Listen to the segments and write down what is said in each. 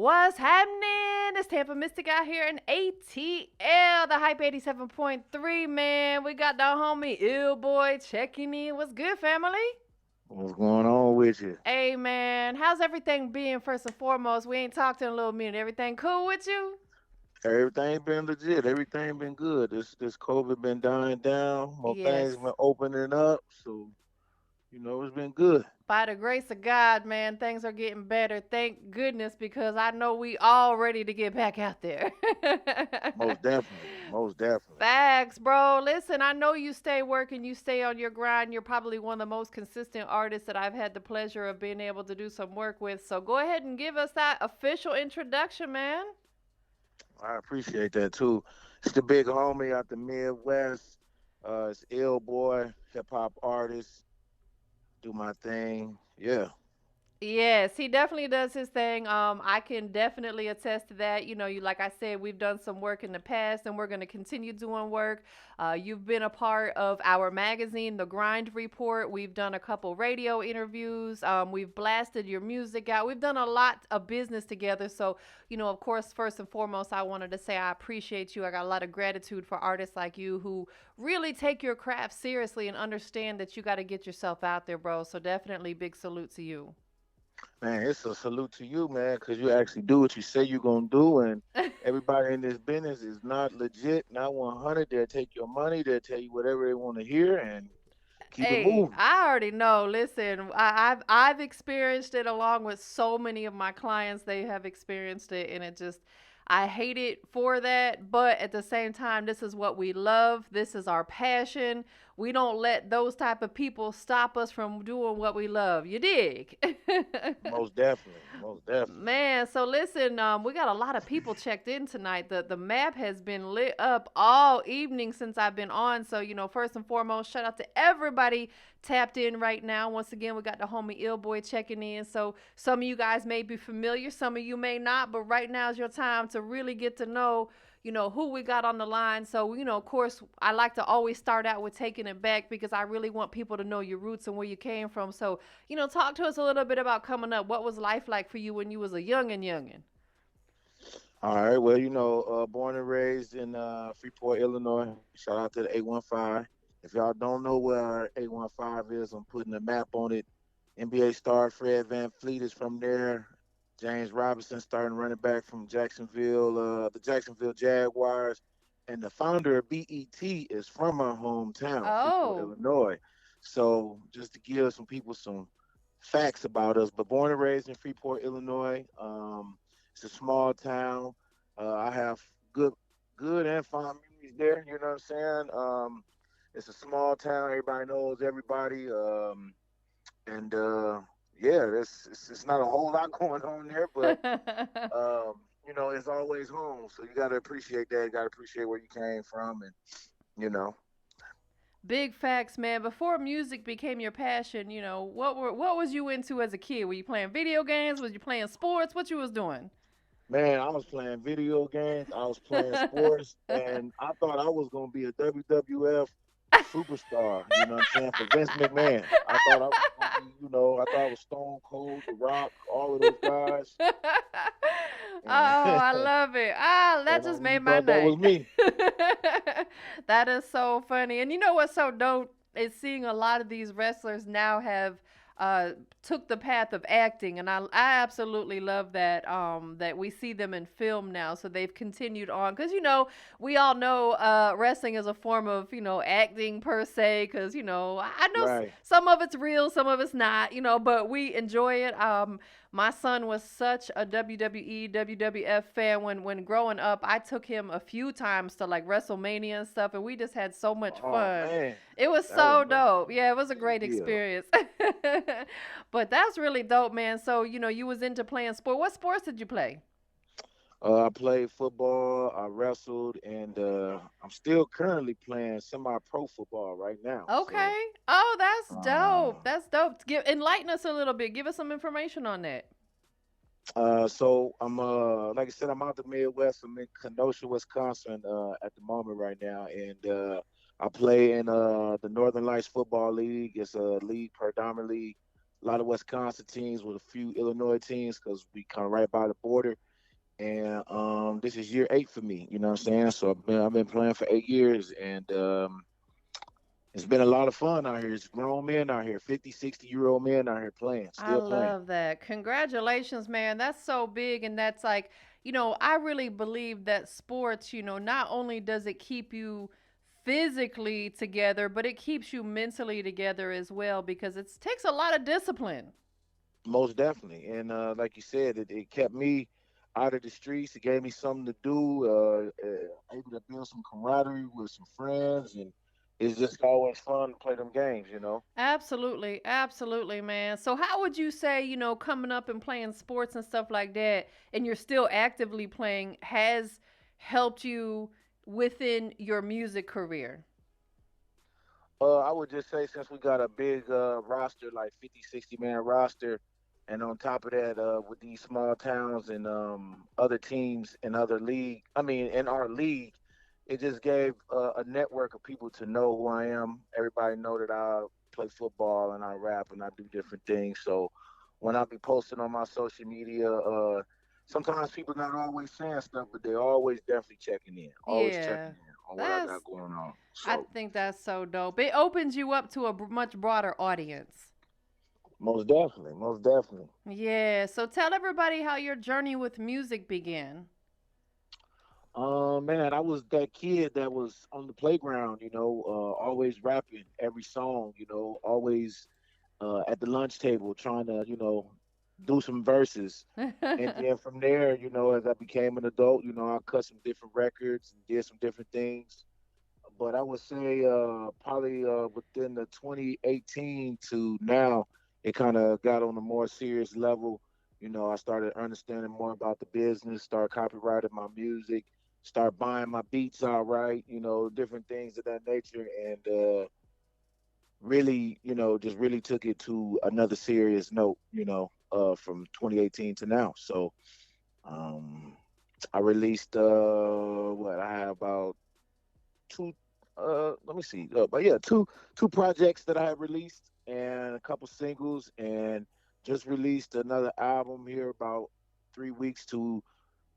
What's happening? It's Tampamystic out here in ATL, the Hype 87.3, man. We got the homie Boi checking in. What's good, family? What's going on with you? Hey, man. How's everything been, first and foremost? We ain't talked in a little minute. Everything cool with you? Everything been legit. Everything been good. This COVID been dying down. More Yes. things been opening up. So, it's been good. By the grace of God, man, things are getting better. Thank goodness, because I know we all ready to get back out there. Most definitely. Most definitely. Facts, bro. Listen, I know you stay working, you stay on your grind. You're probably one of the most consistent artists that I've had the pleasure of being able to do some work with. So go ahead and give us that official introduction, man. I appreciate that too. It's the big homie out the Midwest. It's ill boy, hip hop artist. Do my thing. Yeah. Yes, he definitely does his thing. I can definitely attest to that. You like I said, we've done some work in the past, and we're going to continue doing work. You've been a part of our magazine, The Grind Report. We've done a couple radio interviews. We've blasted your music out. We've done a lot of business together. So, of course, first and foremost, I wanted to say I appreciate you. I got a lot of gratitude for artists like you who really take your craft seriously and understand that you got to get yourself out there, bro. So definitely big salute to you. Man, it's a salute to you, man, because you actually do what you say you're going to do. And everybody in this business is not legit, not 100. They'll take your money, they'll tell you whatever they want to hear and keep it Hey, moving. I already know. Listen, I've experienced it along with so many of my clients. They have experienced it, and it just I hate it for that. But at the same time, this is what we love. This is our passion. We don't let those type of people stop us from doing what we love. You dig? Most definitely. Most definitely. Man, so listen, we got a lot of people checked in tonight. The map has been lit up all evening since I've been on. So, first and foremost, shout out to everybody tapped in right now. Once again, we got the homie Ill Boy checking in. So some of you guys may be familiar, some of you may not, but right now is your time to really get to know who we got on the line. So, of course, I like to always start out with taking it back because I really want people to know your roots and where you came from. So, talk to us a little bit about coming up. What was life like for you when you was a youngin'? All right. Well, born and raised in Freeport, Illinois. Shout out to the 815. If y'all don't know where 815 is, I'm putting a map on it. NBA star Fred Van Fleet is from there. James Robinson, starting running back from Jacksonville, the Jacksonville Jaguars. And the founder of BET is from my hometown, Freeport, Oh, Illinois. So just to give some people some facts about us, but born and raised in Freeport, Illinois. It's a small town. I have good, good and fond memories there. You know what I'm saying? It's a small town. Everybody knows everybody. And yeah, it's not a whole lot going on there, but it's always home. So you got to appreciate that. You got to appreciate where you came from, and you know. big facts, man. Before music became your passion, what was you into as a kid? Were you playing video games? Was you playing sports? What you was doing? Man, I was playing video games. I was playing sports, and I thought I was gonna be a WWF superstar. You know what I'm saying? For Vince McMahon, I thought I was gonna be. I thought I was Stone Cold, The Rock, all of those guys, Oh, and I love it. Ah, that and I just really made my thought that was night. me. That is so funny. And you know what's so dope is seeing a lot of these wrestlers now have uh took the path of acting, and I absolutely love that that we see them in film now, so they've continued on because we all know wrestling is a form of acting per se, because I know Right. some of it's real, some of it's not, but we enjoy it. My son was such a WWE, WWF fan when growing up. I took him a few times to like WrestleMania and stuff, and we just had so much Oh fun. man, It was that was so that was dope. Yeah, it was a a big great deal. experience. But that's really dope, man. So, you was into playing sport. What sports did you play? I played football, I wrestled, and I'm still currently playing semi-pro football right now. So. Okay. Oh, that's dope. Uh, That's dope. Enlighten us a little bit. Give us some information on that. so I'm like I said, I'm out the Midwest. I'm in Kenosha, Wisconsin, at the moment right now, and I play in the Northern Lights Football League. It's a league predominantly a lot of Wisconsin teams with a few Illinois teams because we kind of right by the border. and this is year 8 for me. You know what I'm saying? So I've been playing for 8 years, and it's been a lot of fun out here. It's grown men out here, 50, 60-year-old men out here playing, I still playing. love that. Congratulations, man. That's so big. And that's like, I really believe that sports, not only does it keep you physically together, but it keeps you mentally together as well because it takes a lot of discipline. Most definitely. And like you said, it kept me out of the streets. It gave me something to do. Able to build some camaraderie with some friends, and it's just always fun to play them games. You know. Absolutely, absolutely, man. So, how would you say, coming up and playing sports and stuff like that, and you're still actively playing, has helped you within your music career? I would just say since we got a big roster, like 50, 60 man roster, and on top of that, with these small towns and other teams in other league, I mean, in our league, it just gave a network of people to know who I am. Everybody know that I play football and I rap and I do different things. So when I be posting on my social media, sometimes people not always saying stuff, but they're always definitely checking in, always Yeah, checking in on what I that's, got going on. I So think that's so dope. It opens you up to a much broader audience. most definitely, most definitely. Yeah, so tell everybody how your journey with music began. Man, I was that kid that was on the playground, always rapping every song, always at the lunch table trying to, do some verses. And then from there, as I became an adult, I cut some different records and did some different things. But I would say probably within the 2018 to now, it kind of got on a more serious level. I started understanding more about the business, start copywriting my music, start buying my beats outright, different things of that nature, and really, just really took it to another serious note, from 2018 to now. So um, I released what I have about two let me see but yeah, two projects that I have released and a couple singles, and just released another album here about 3 weeks to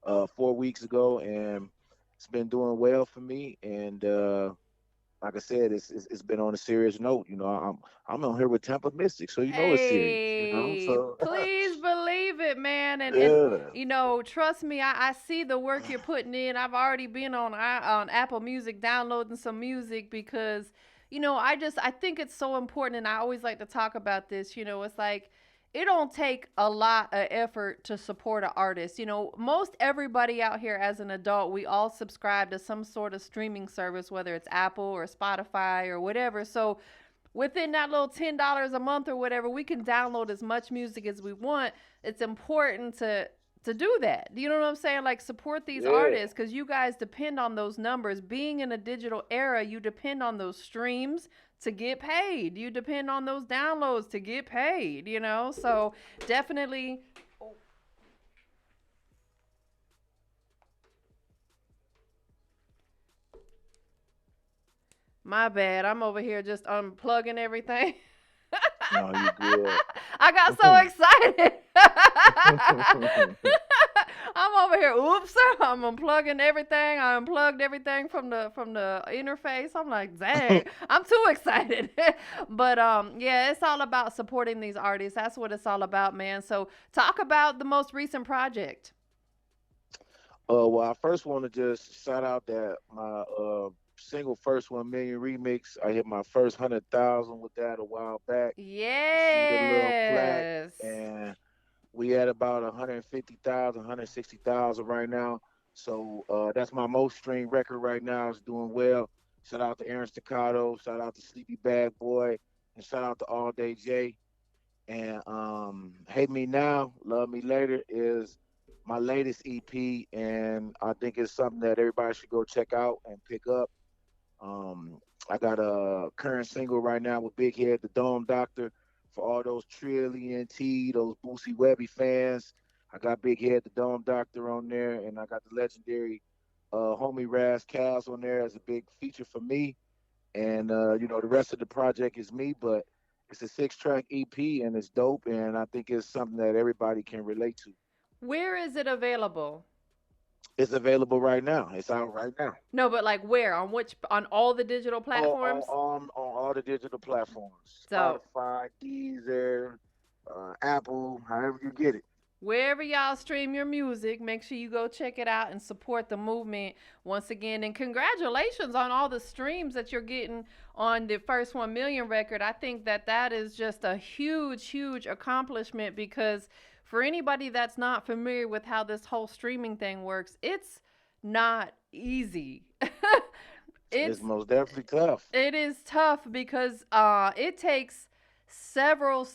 4 weeks ago, and it's been doing well for me. And like I said, it's been on a serious note. I'm on here with Tampamystic, so it's serious. Hey, So please believe it, man. And yeah. trust me, I see the work you're putting in. I've already been on Apple Music downloading some music because I think it's so important, and I always like to talk about this. It's like it don't take a lot of effort to support an artist. Most everybody out here as an adult, we all subscribe to some sort of streaming service, whether it's Apple or Spotify or whatever. So within that little $10 a month or whatever, we can download as much music as we want. It's important to do that. You know what I'm saying? Like support these Yeah. artists because you guys depend on those numbers. Being in a digital era, you depend on those streams to get paid. You depend on those downloads to get paid. So definitely. My bad. I'm over here just unplugging everything. No, you good. I got so excited. I'm over here. Oops! I'm unplugging everything. I unplugged everything from the interface. I'm like, dang, I'm too excited. But yeah, it's all about supporting these artists. That's what it's all about, man. So talk about the most recent project. Well, I first want to just shout out that my single first 1 million remix. I hit my first 100,000 with that a while back. You see the little plaque, Yes. and we at about 150,000, 160,000 right now. So that's my most streamed record right now. It's doing well. Shout out to Aaron Staccato. Shout out to Sleepy Bad Boy, and shout out to All Day J. And Hate Me Now, Love Me Later is my latest EP, and I think it's something that everybody should go check out and pick up. Um, I got a current single right now with Big Head, the Dome Doctor, for all those Trillion T, those Boosie Webby fans. I got Big Head, the Dome Doctor on there, and I got the legendary Homie Raz Cows on there as a big feature for me. And the rest of the project is me, but it's a 6-track EP, and it's dope, and I think it's something that everybody can relate to. Where is it available? It's available right now. It's out right now. No, but like where? On which? On all the digital platforms? On all the digital platforms, So Spotify, Deezer, Apple, however you get it. wherever y'all stream your music, make sure you go check it out and support the movement once again. And congratulations on all the streams that you're getting on the first 1 million record. I think that that is just a huge, huge accomplishment because for anybody that's not familiar with how this whole streaming thing works, it's not easy. It's it's most definitely tough. it is tough because it takes several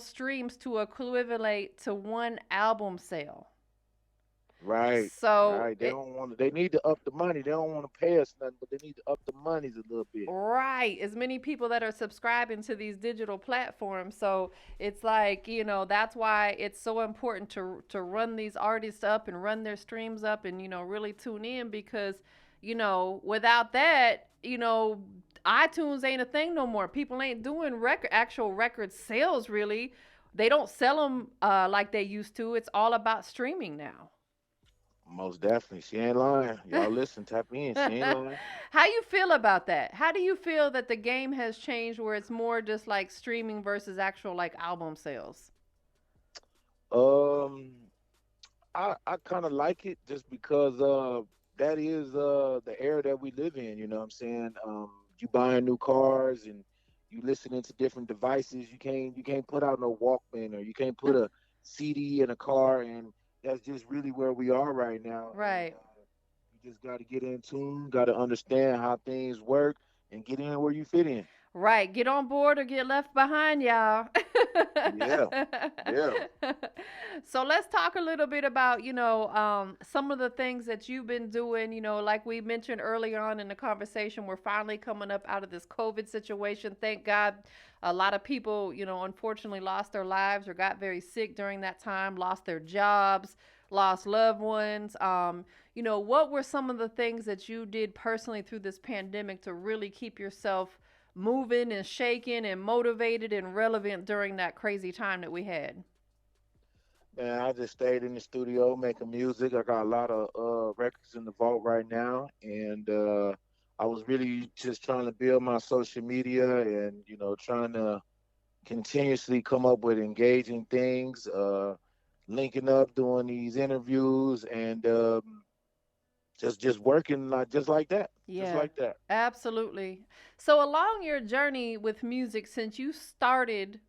streams to equivalent to one album sale. Right, So right. They don't want to. They need to up the money. They don't want to pay us nothing, but they need to up the monies a little bit. right, as many people that are subscribing to these digital platforms. So it's like, that's why it's so important to run these artists up and run their streams up and really tune in because without that, iTunes ain't a thing no more. People ain't doing actual record sales really. They don't sell them like they used to. It's all about streaming now. Most definitely. She ain't lying. Y'all listen, tap in. She ain't lying. How you feel about that? How do you feel that the game has changed where it's more just like streaming versus actual like album sales? Um, I kind of like it just because that is the era that we live in. You know what I'm saying? You buying new cars and you listening to different devices. You can't put out no Walkman or you can't put a CD in a car, and that's just really where we are right now. And Right. you just got to get in tune, got to understand how things work, and get in where you fit in. Right. Get on board or get left behind, y'all. Yeah, yeah. So let's talk a little bit about, some of the things that you've been doing. Like we mentioned early on in the conversation, we're finally coming up out of this COVID situation. Thank God a lot of people, unfortunately lost their lives or got very sick during that time, lost their jobs, lost loved ones. What were some of the things that you did personally through this pandemic to really keep yourself moving and shaking and motivated and relevant during that crazy time that we had? Man, I just stayed in the studio making music. I got a lot of records in the vault right now, and I was really just trying to build my social media and trying to continuously come up with engaging things, linking up, doing these interviews, and just working like just Yeah, like that. absolutely. So, along your journey with music, since you started,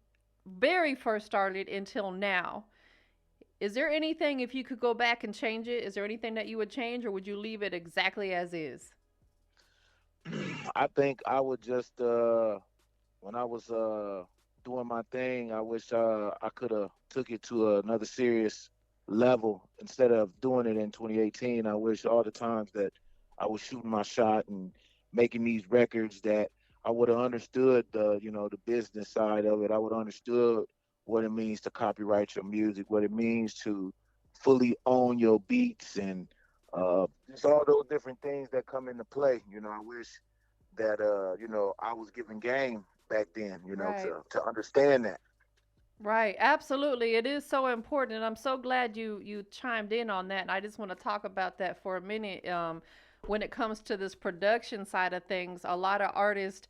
very first started until now, is there anything, if you could go back and change it, is there anything that you would change or would you leave it exactly as is? I think I would just when I was doing my thing, I wish I could have took it to another serious level instead of doing it in 2018. I wish all the times that I was shooting my shot and making these records that I would have understood the business side of it. I would have understood what it means to copyright your music, what it means to fully own your beats, and just all those different things that come into play. I wish that I was given game back then, Right. to understand that. Right, absolutely. It is so important, and I'm so glad you chimed in on that. And I just want to talk about that for a minute. When it comes to this production side of things, a lot of artists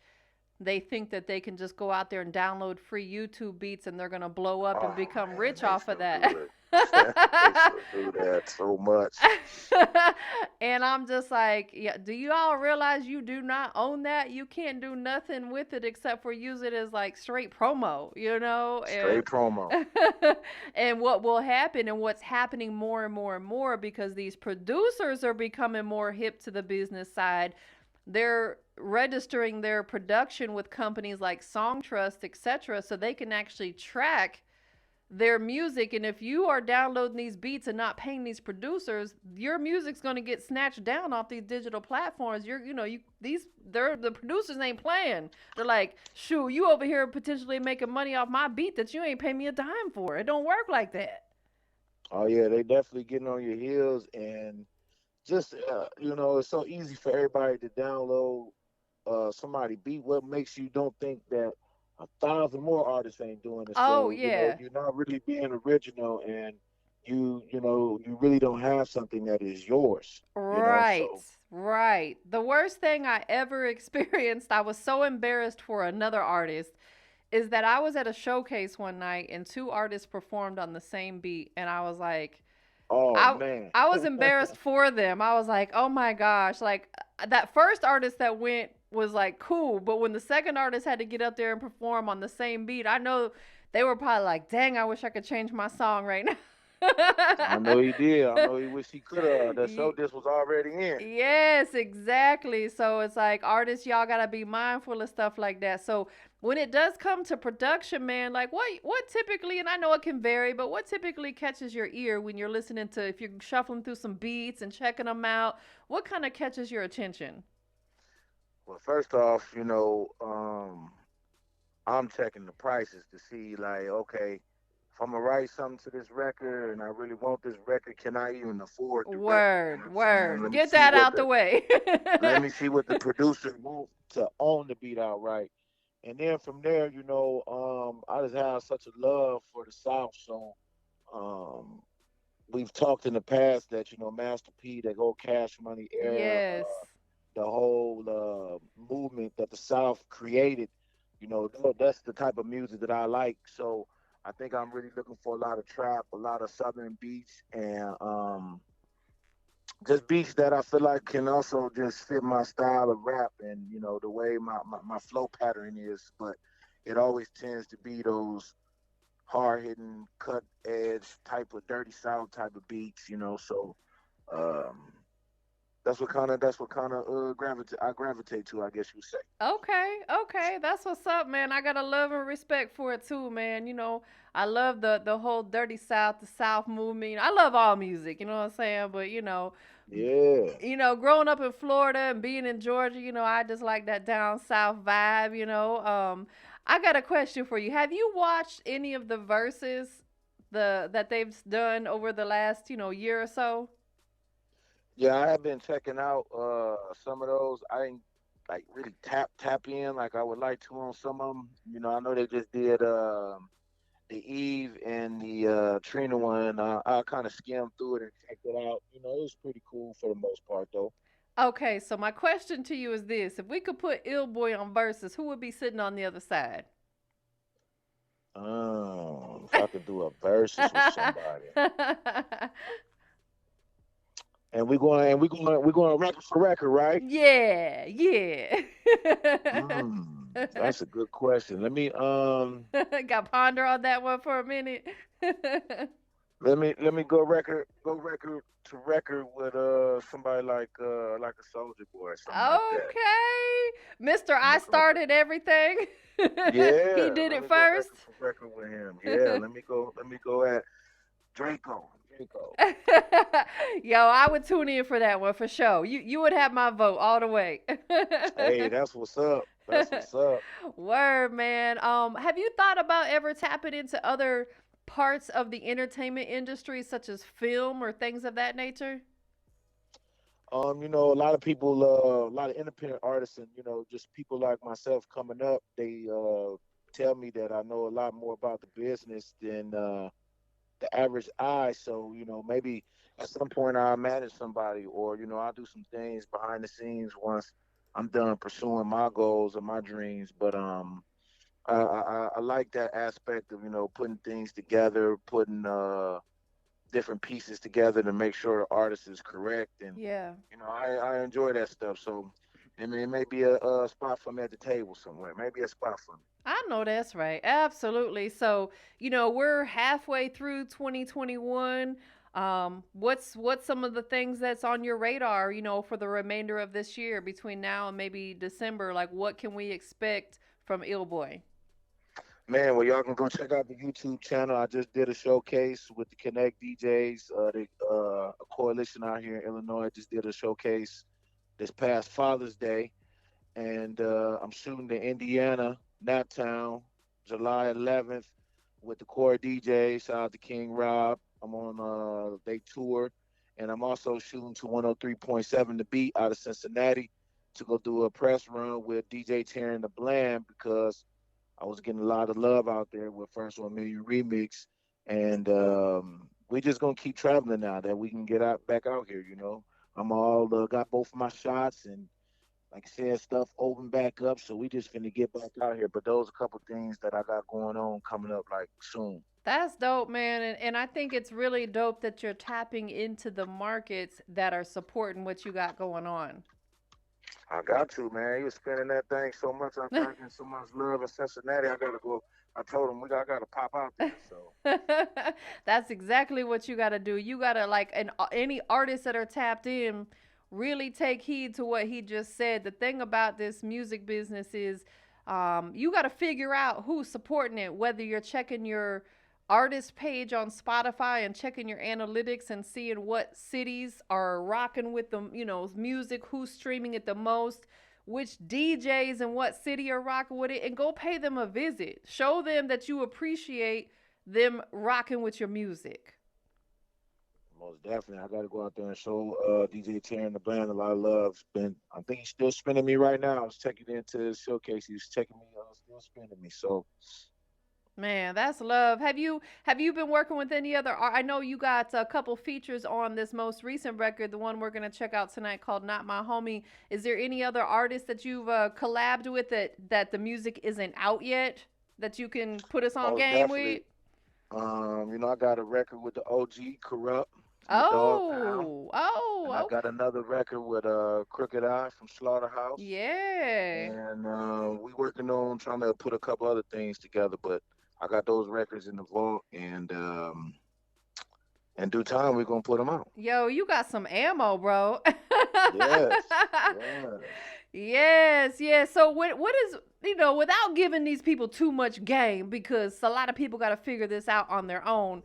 they think that they can just go out there and download free YouTube beats and they're gonna blow up and Oh become man, rich they off of still do that. it. They still do that so much. And I'm just like, yeah, do you all realize you do not own that? You can't do nothing with it except for use it as like straight promo. And Straight promo. and what will happen and what's happening more and more and more because these producers are becoming more hip to the business side. They're registering their production with companies like Songtrust, etc., so they can actually track their music. And if you are downloading these beats and not paying these producers, your music's going to get snatched down off these digital platforms. They're the producers ain't playing. They're like, shoot, you over here potentially making money off my beat that you ain't pay me a dime for. It don't work like that. Oh yeah, they definitely getting on your heels, and just it's so easy for everybody to download somebody beat. What makes you don't think that a thousand more artists ain't doing the Oh same? yeah. You're not really being original, and you really don't have something that is yours. Right, So right. The worst thing I ever experienced, I was so embarrassed for another artist, is that I was at a showcase one night and two artists performed on the same beat, and I was like, oh I man. I was embarrassed for them. I was like, oh my gosh, like that first artist that went was like cool, but when the second artist had to get up there and perform on the same beat, I know they were probably like, dang, I wish I could change my song right now. I know he did. I know he wish he could have. The show this was already in. Yes, exactly. So it's like artists, y'all gotta be mindful of stuff like that. So when it does come to production, man, like what typically, and I know it can vary, but what typically catches your ear when you're listening to, if you're shuffling through some beats and checking them out, what kind of catches your attention? Well, first off, I'm checking the prices to see like, okay, if I'm gonna write something to this record and I really want this record, can I even afford the record? You know Word, what I'm saying? word. Get that out the way. Let me see what the producer wants to own the beat outright. And then from there, I just have such a love for the South. So um, we've talked in the past that, Master P, that whole Cash Money era, Yes. the whole movement that the South created, that's the type of music that I like. So I think I'm really looking for a lot of trap, a lot of Southern beats, and just beats that I feel like can also just fit my style of rap and the way my flow pattern is. But it always tends to be those hard hitting, cut edge type of dirty south type of beats. So um, that's what kind of I gravitate to, I guess you would say. Okay, okay, that's what's up, man. I got a love and respect for it too, man. I love the whole dirty South, the South movement. I love all music, you know what I'm saying? But Yeah. growing up in Florida and being in Georgia, I just like that down south vibe. I got a question for you. Have you watched any of the verses that they've done over the last year or so? Yeah, I have been checking out some of those. I ain't like really tap in like I would like to on some of them. I know they just did the Eve and the Trina one. I kind of skimmed through it and checked it out. It was pretty cool for the most part though. Okay, so my question to you is this: if we could put Ill Boy on verses, who would be sitting on the other side? If I could do a versus with somebody, and we going record for record, right? Yeah, yeah. That's a good question. Got ponder on that one for a minute. Let me go record to record with somebody like a Soldier Boy or something like that. Okay, Mister, Let I me go. started everything. He Yeah, did let it me go first. record for record with him. Yeah, let me go at Draco. Draco. Yo, I would tune in for that one for sure. You would have my vote all the way. Hey, that's what's up. That's what's up. Word, man. Have you thought about ever tapping into other parts of the entertainment industry, such as film or things of that nature? A lot of people, a lot of independent artists, and just people like myself coming up, they tell me that I know a lot more about the business than the average eye. So, maybe at some point I'll manage somebody, or I'll do some things behind the scenes once I'm done pursuing my goals and my dreams. But I like that aspect of putting things together, putting different pieces together to make sure the artist is correct, and Yeah. I enjoy that stuff. So I mean, it may be a spot for me at the table somewhere. Maybe a spot for me. I know that's right. Absolutely. So, we're halfway through 2021. What's some of the things that's on your radar, for the remainder of this year between now and maybe December? Like what can we expect from Ill Boy? Man, well, y'all can go check out the YouTube channel. I just did a showcase with the Connect DJs, a coalition out here in Illinois. Just did a showcase this past Father's Day, and I'm shooting to Indiana, Naptown, July 11th with the core DJ. Shout out to King Rob. I'm on they tour, and I'm also shooting to 103.7 The Beat out of Cincinnati to go do a press run with DJ Terran the Bland because I was getting a lot of love out there with First 1 Million Remix, and we just gonna keep traveling now that we can get out back out here. I'm all got both of my shots, and like I said, stuff opened back up. So we just finna get back out here. But those a couple things that I got going on coming up like soon. That's dope, man. And I think it's really dope that you're tapping into the markets that are supporting what you got going on. I got to, man. He was spending that thing so much. I got getting so much love in Cincinnati. I gotta go. I told him I gotta pop out there. So That's exactly what you got to do. You got to like any artists that are tapped in really take heed to what he just said. The thing about this music business is you got to figure out who's supporting it, whether you're checking your artist page on Spotify and checking your analytics and seeing what cities are rocking with the, music, who's streaming it the most, which DJs and what city are rocking with it, and go pay them a visit. Show them that you appreciate them rocking with your music. most definitely, I gotta go out there and show DJ Terry and the band a lot of love. I think he's still spinning me right now. I was checking into his showcase. He was checking me. Still spinning me. So Man, that's love. Have you been working with any other? I know you got a couple features on this most recent record, the one we're gonna check out tonight called "Not My Homie." Is there any other artists that you've collabed with that the music isn't out yet that you can put us on most game with? definitely, I got a record with the OG Corrupt from the Dog Pound. And I Oh, got okay. another record with Crooked Eye from Slaughterhouse. Yeah. And we working on trying to put a couple other things together, but I got those records in the vault, and in due time we're gonna put them out. Yo, you got some ammo, bro. Yes, yes. Yes, yes. So what is, without giving these people too much game, because a lot of people got to figure this out on their own.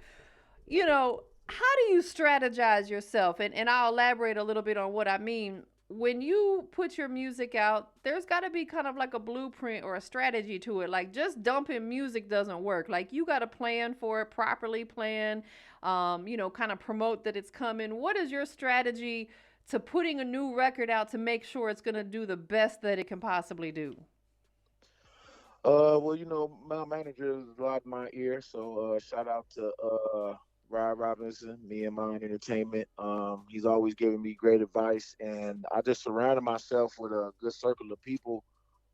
How do you strategize yourself? And I'll elaborate a little bit on what I mean. When you put your music out, there's got to be kind of like a blueprint or a strategy to it. Like just dumping music doesn't work. Like you got to plan for it, properly plan, kind of promote that it's coming. What is your strategy to putting a new record out to make sure it's going to do the best that it can possibly do? Well, my manager is a lot in my ear, so shout out to Rod Robinson, Me and Mine Entertainment. He's always giving me great advice, and I just surrounded myself with a good circle of people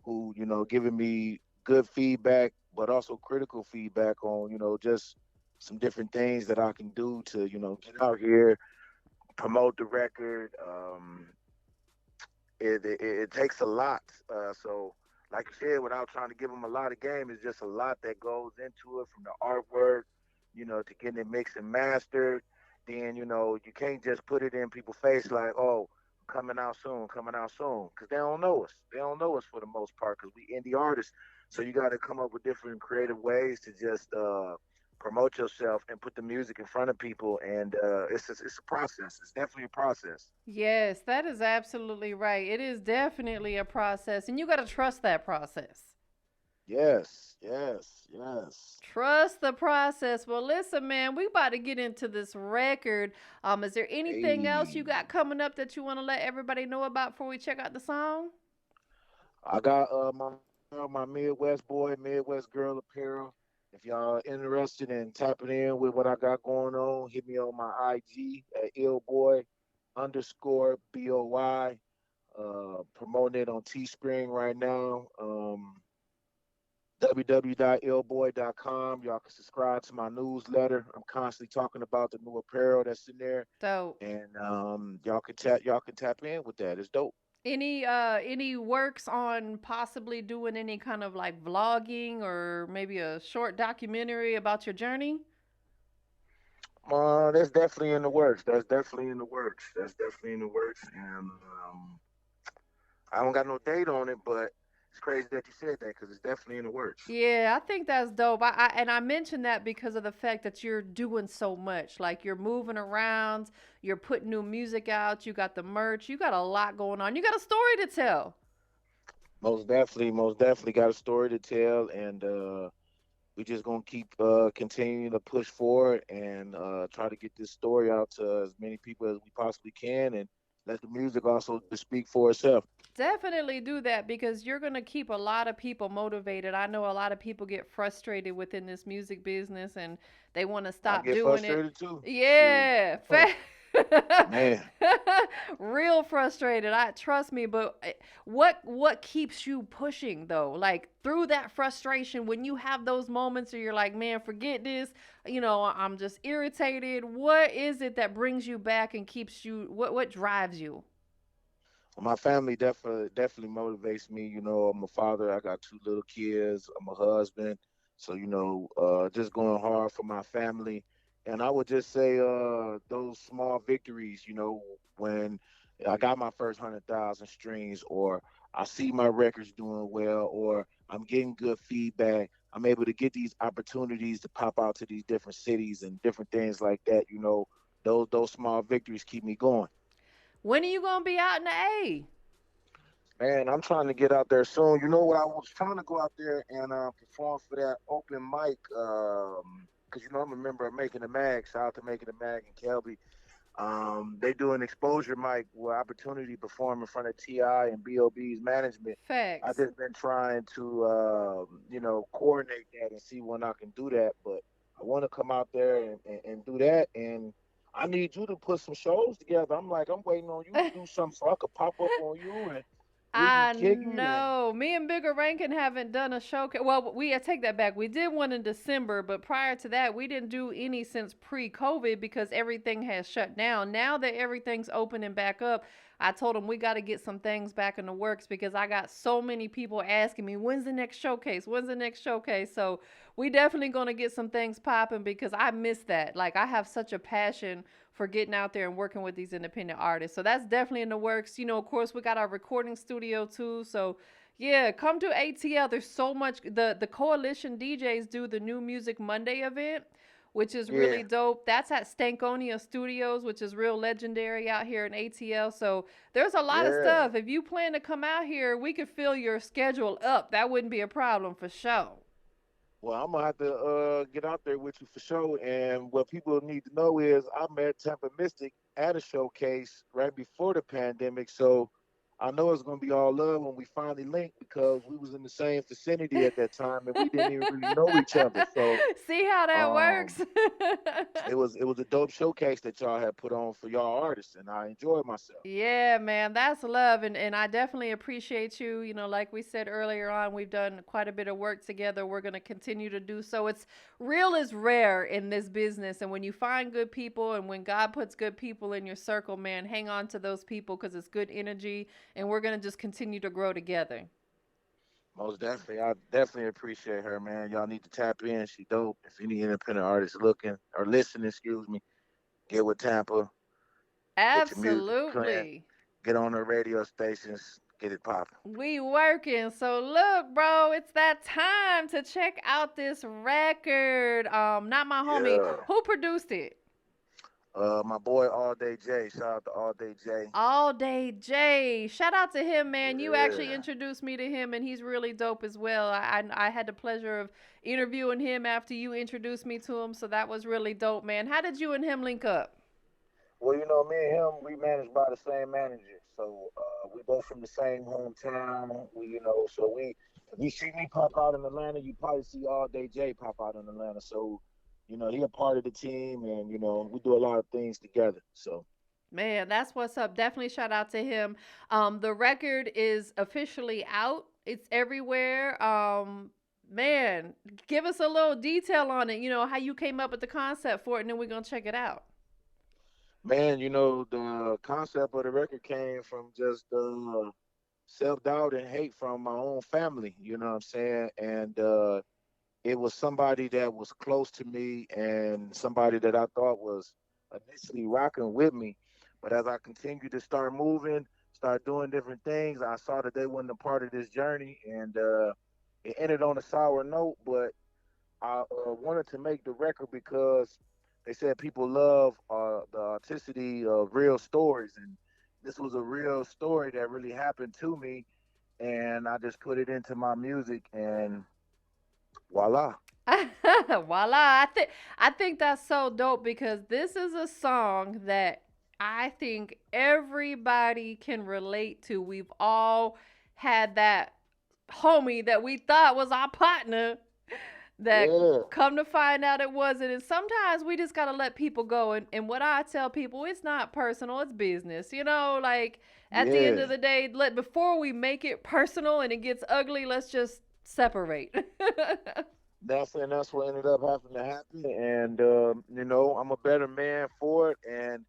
who, giving me good feedback, but also critical feedback on, just some different things that I can do to, get out here, promote the record. It takes a lot. So, like you said, without trying to give them a lot of game, it's just a lot that goes into it from the artwork, to getting it mixed and mastered. Then, you can't just put it in people's face like, oh, coming out soon, because they don't know us. They don't know us for the most part because we indie artists. So you got to come up with different creative ways to just promote yourself and put the music in front of people. And it's a process. It's definitely a process. Yes, that is absolutely right. It is definitely a process, and you got to trust that process. Yes, yes, yes. Trust the process. Well, listen, man, we about to get into this record. Is there anything else you Hey, got coming up that you want to let everybody know about before we check out the song? I got my Midwest boy, Midwest girl apparel. If y'all interested in tapping in with what I got going on, hit me on my IG at illboy underscore BOY. Promoting it on Teespring right now. www.illboy.com. Y'all can subscribe to my newsletter. I'm constantly talking about the new apparel that's in there, So, and y'all can tap in with that. It's dope. any works on possibly doing any kind of like vlogging or maybe a short documentary about your journey? That's definitely in the works. That's definitely in the works. That's definitely in the works, and I don't got no date on it, but it's crazy that you said that because it's definitely in the works. Yeah, I think that's dope. I mentioned that because of the fact that you're doing so much. Like you're moving around, you're putting new music out, you got the merch, you got a lot going on. You got a story to tell. Most definitely got a story to tell, and we just gonna keep continuing to push forward and try to get this story out to as many people as we possibly can, and let the music also just speak for itself. Definitely do that because you're going to keep a lot of people motivated. I know a lot of people get frustrated within this music business and they want to I stop get doing it. frustrated too. Shoot, Yeah. man. Real frustrated. I trust me, but what keeps you pushing though? Like through that frustration when you have those moments where you're like, "Man, forget this. I'm just irritated." What is it that brings you back and keeps you what drives you? My family definitely motivates me. I'm a father. I got two little kids. I'm a husband. So, just going hard for my family. And I would just say those small victories, when I got my first 100,000 streams, or I see my records doing well, or I'm getting good feedback. I'm able to get these opportunities to pop out to these different cities and different things like that. Those small victories keep me going. When are you gonna be out in the A? Man, I'm trying to get out there soon. You know what? I was trying to go out there and perform for that open mic. Because I'm a member of Making the Mag. Shout out to Making the Mag and Kelby. They do an exposure mic with opportunity to perform in front of Ti and Bob's management. I Facts. just been trying to coordinate that and see when I can do that. But I want to come out there and do that. And I need you to put some shows together. I'm waiting on you to do something so I could pop up on you and we can I kick it. And know. Me and Bigger Rankin haven't done a showcase. Well, I take that back. We did one in December, but prior to that, we didn't do any since pre-COVID because everything has shut down. Now that everything's opening back up, I told them we got to get some things back in the works because I got so many people asking me, "When's the next showcase? When's the next showcase?" So we definitely gonna get some things popping because I miss that. Like I have such a passion for getting out there and working with these independent artists. So that's definitely in the works. Of course, we got our recording studio too. So yeah, come to ATL. There's so much. The Coalition DJs do the New Music Monday event, which is yeah, really dope. That's at Stankonia Studios, which is real legendary out here in ATL. So there's a lot of yeah. stuff. If you plan to come out here, we could fill your schedule up. That wouldn't be a problem for sure. Well, I'm gonna have to get out there with you for sure. And what people need to know is I met Tampamystic at a showcase right before the pandemic, so I know it's gonna be all love when we finally link because we was in the same vicinity at that time and we didn't even really know each other. So See how that um, works? it was a dope showcase that y'all had put on for y'all artists, and I enjoyed myself. Yeah, man, that's love. And I definitely appreciate you. Like we said earlier on, we've done quite a bit of work together. We're going to continue to do so. It's real is rare in this business. And when you find good people and when God puts good people in your circle, man, hang on to those people because it's good energy. And we're going to just continue to grow together. Most definitely. I definitely appreciate her, man. Y'all need to tap in. She dope. If any independent artists looking or listening, excuse me, get with Tampa, get your music playing, Absolutely. get on the radio stations, get it popping. We working. So look, bro, it's that time to check out this record. Not my homie. Yeah. Who produced it? My boy All Day J. Shout out to All Day J. All Day Jay. Shout out to him, man. You actually Yeah. introduced me to him, and he's really dope as well. I had the pleasure of interviewing him after you introduced me to him, so that was really dope, man. How did you and him link up? Well, me and him, we managed by the same manager. So we both from the same hometown. So if you see me pop out in Atlanta, you probably see All Day J pop out in Atlanta. So, he a part of the team and, we do a lot of things together. So, Man, that's what's up. Definitely shout out to him. The record is officially out. It's everywhere. Man, give us a little detail on it. How you came up with the concept for it, and then we're gonna check it out. man, the concept of the record came from just self doubt and hate from my own family. You know what I'm saying? And it was somebody that was close to me and somebody that I thought was initially rocking with me. But as I continued to start moving, start doing different things, I saw that they wasn't a part of this journey, and it ended on a sour note. But I wanted to make the record because they said people love the authenticity of real stories, and this was a real story that really happened to me, and I just put it into my music, and voila. Voila. I think that's so dope because this is a song that I think everybody can relate to. We've all had that homie that we thought was our partner that Yeah, come to find out it wasn't. And sometimes we just got to let people go. And what I tell people, it's not personal, it's business. Like at the end yeah. of the day, before we make it personal and it gets ugly, let's just separate. That's what ended up having to happen, and I'm a better man for it. And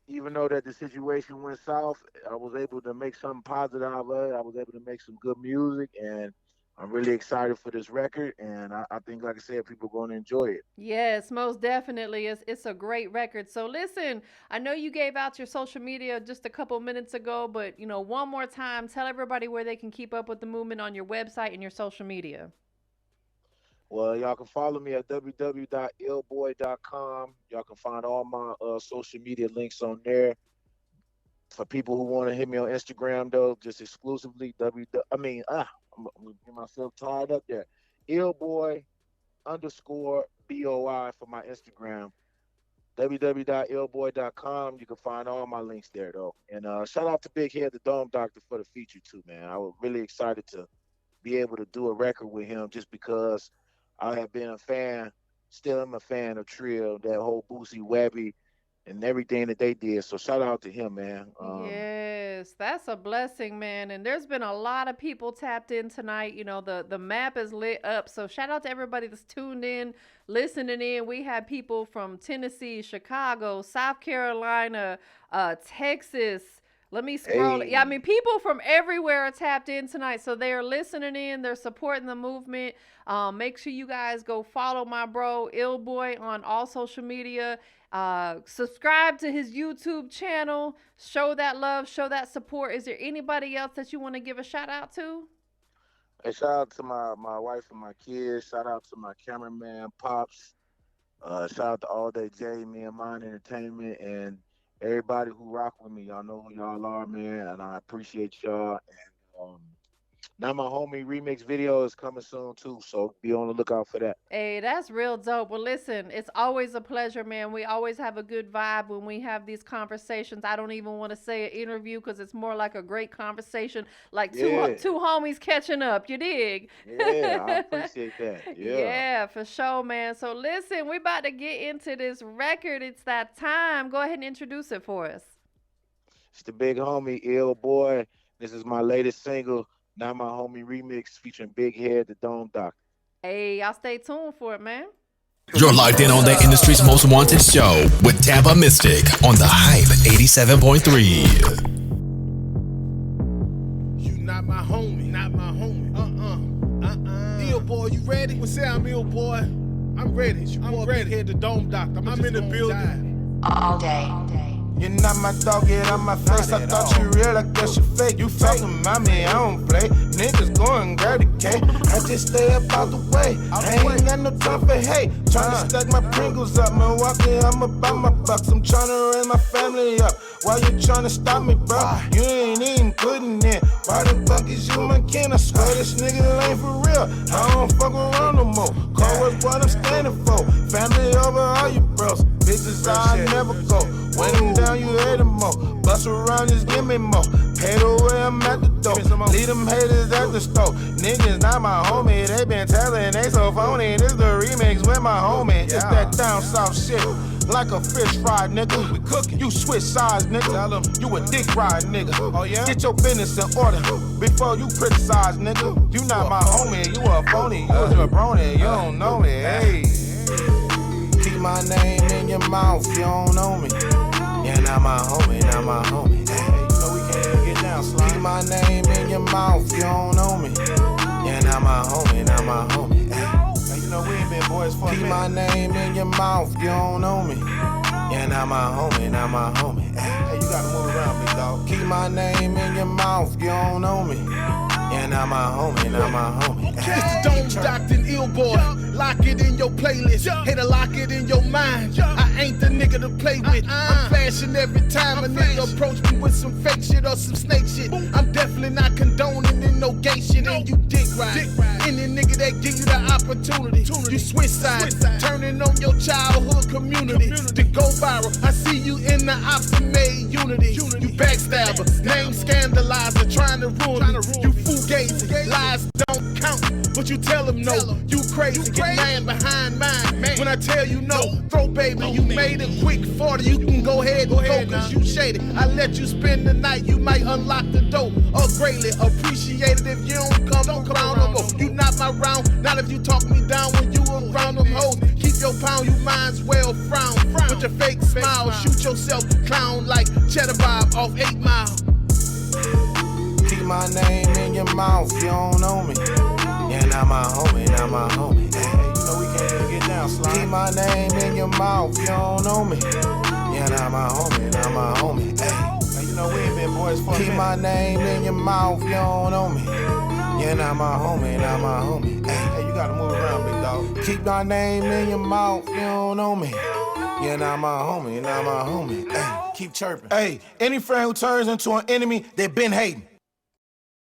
even though that the situation went south, I was able to make something positive out of it. I was able to make some good music, and I'm really excited for this record. And I think, like I said, people are going to enjoy it. Yes, most definitely. It's a great record. So listen, I know you gave out your social media just a couple minutes ago, but one more time, tell everybody where they can keep up with the movement on your website and your social media. Well, y'all can follow me at www.illboy.com. Y'all can find all my social media links on there. For people who want to hit me on Instagram, though, just exclusively I'm gonna get myself tied up there. Illboy underscore BOI for my Instagram. www.illboy.com. You can find all my links there, though. And shout out to Big Head, the Dome Doctor, for the feature too, man. I was really excited to be able to do a record with him, just because I have been a fan, still am a fan of Trill, that whole Boosie Webby and everything that they did. So shout out to him, man. Yes, that's a blessing, man. And there's been a lot of people tapped in tonight. The map is lit up. So shout out to everybody that's tuned in, listening in. We had people from Tennessee, Chicago, South Carolina, Texas. Let me scroll. Yeah, I Hey, mean, people from everywhere are tapped in tonight. So they are listening in. They're supporting the movement. Make sure you guys go follow my bro, Ill Boy, on all social media. Subscribe to his YouTube channel. Show that love. Show that support. Is there anybody else that you want to give a shout out to? hey, shout out to my wife and my kids. Shout out to my cameraman, Pops. Shout out to All Day J, Me and Mine Entertainment, and everybody who rock with me. Y'all know who y'all are, man, and I appreciate y'all. And now my homie remix video is coming soon too, so be on the lookout for that. Hey, that's real dope. Well, listen, it's always a pleasure, man. We always have a good vibe when we have these conversations. I don't even want to say an interview because it's more like a great conversation, like Yeah, two homies catching up. You dig? yeah, I appreciate that. Yeah, Yeah, for sure, man. So listen, we about to get into this record. It's that time. Go ahead and introduce it for us. it's the big homie, Ill Boy. This is my latest single, Now My Homie Remix, featuring Big Head, the Dome Doctor. Hey, y'all stay tuned for it, man. You're locked in on the industry's most wanted show with Tampamystic on the Hype 87.3. You not my homie, not my homie. Ill boy, you ready? What's up, I'm Ill boy? I'm ready. I'm ready. Head the Dome Doctor. I'm in the building. All day. You're not my dog, get on my face. I thought you real, I guess you fake. You talking about me, I don't play. Niggas going grab the cake. I just stay up out the way. I ain't got no time for hate. Tryna stack my Pringles up, Milwaukee, I'm about my bucks. I'm tryna raise my family up. Why you tryna stop me, bro? You ain't even putting in. Why the fuck is you my kin? I swear this nigga ain't for real. I don't fuck around no more. Call was what I'm standing for. Family over all you bros. Bitches I never go. When I'm down, you hate them more. Bust around, just give me more. Pay the way I'm at the door. Leave them haters at the store. Niggas not my homie. They been telling they so phony. This the remix with my homie. It's that down south shit. Like a fish fry, nigga. We cooking. You switch sides, nigga. Tell them you a dick ride, nigga. Oh yeah? Get your business in order before you criticize, nigga. You not my homie. You a phony. You a brony. You don't know me. Hey. Keep my name in your mouth. You don't know me. Yeah, not my homie, not my homie. Hey, you know we can't even get down, slide. Keep my name in your mouth, you don't know me. Yeah, not my homie, not my homie. Hey, you know we ain't been boys for a minute. Keep my name in your mouth, you don't know me. Yeah, not my homie, not my homie. Hey, you gotta move around me, dog. Keep my name in your mouth, you don't know me. Yeah, not my homie, not my homie. It's the Dome Doctor and Ill boy. Lock it in your playlist. Hey, to lock it in your mind. I ain't the nigga to play with. I'm flashing every time a nigga approach me with some fake shit or some snake shit. I'm definitely not condoning in no gay shit. And you dick ride. Any nigga that give you the opportunity, you switch sides, turning on your childhood community to go viral. I see you in the ops that made unity. You backstabber, name scandalizer, trying to ruin me. You fugazi, lies don't count, but you tell them no. You crazy, get man behind mine. When I tell you no, throw baby, you made a quick 40. You can go ahead and go, cause you shaded. I let you spend the night, you might unlock the door. Greatly appreciated if you don't come around no more. You not my round, not if you talk me down when you around them hoes. Keep your pound, you minds well frown. With your fake smile, shoot yourself, clown like Cheddar Bob off 8 Mile. Keep my name in your mouth, you don't know me. Yeah, not my homie, not my homie. Hey, you know we can't even get down, slime. Keep my name in your mouth, you don't know me. Yeah, not my homie, not my homie. Hey, you know we ain't been boys for a minute. Keep my name in your mouth, you don't know me. Yeah, not my homie, not my homie. Hey, you gotta move around, big dog. Keep my name in your mouth, you don't know me. Yeah, not my homie, not my homie. Hey, keep chirping. Hey, any friend who turns into an enemy, they been hating.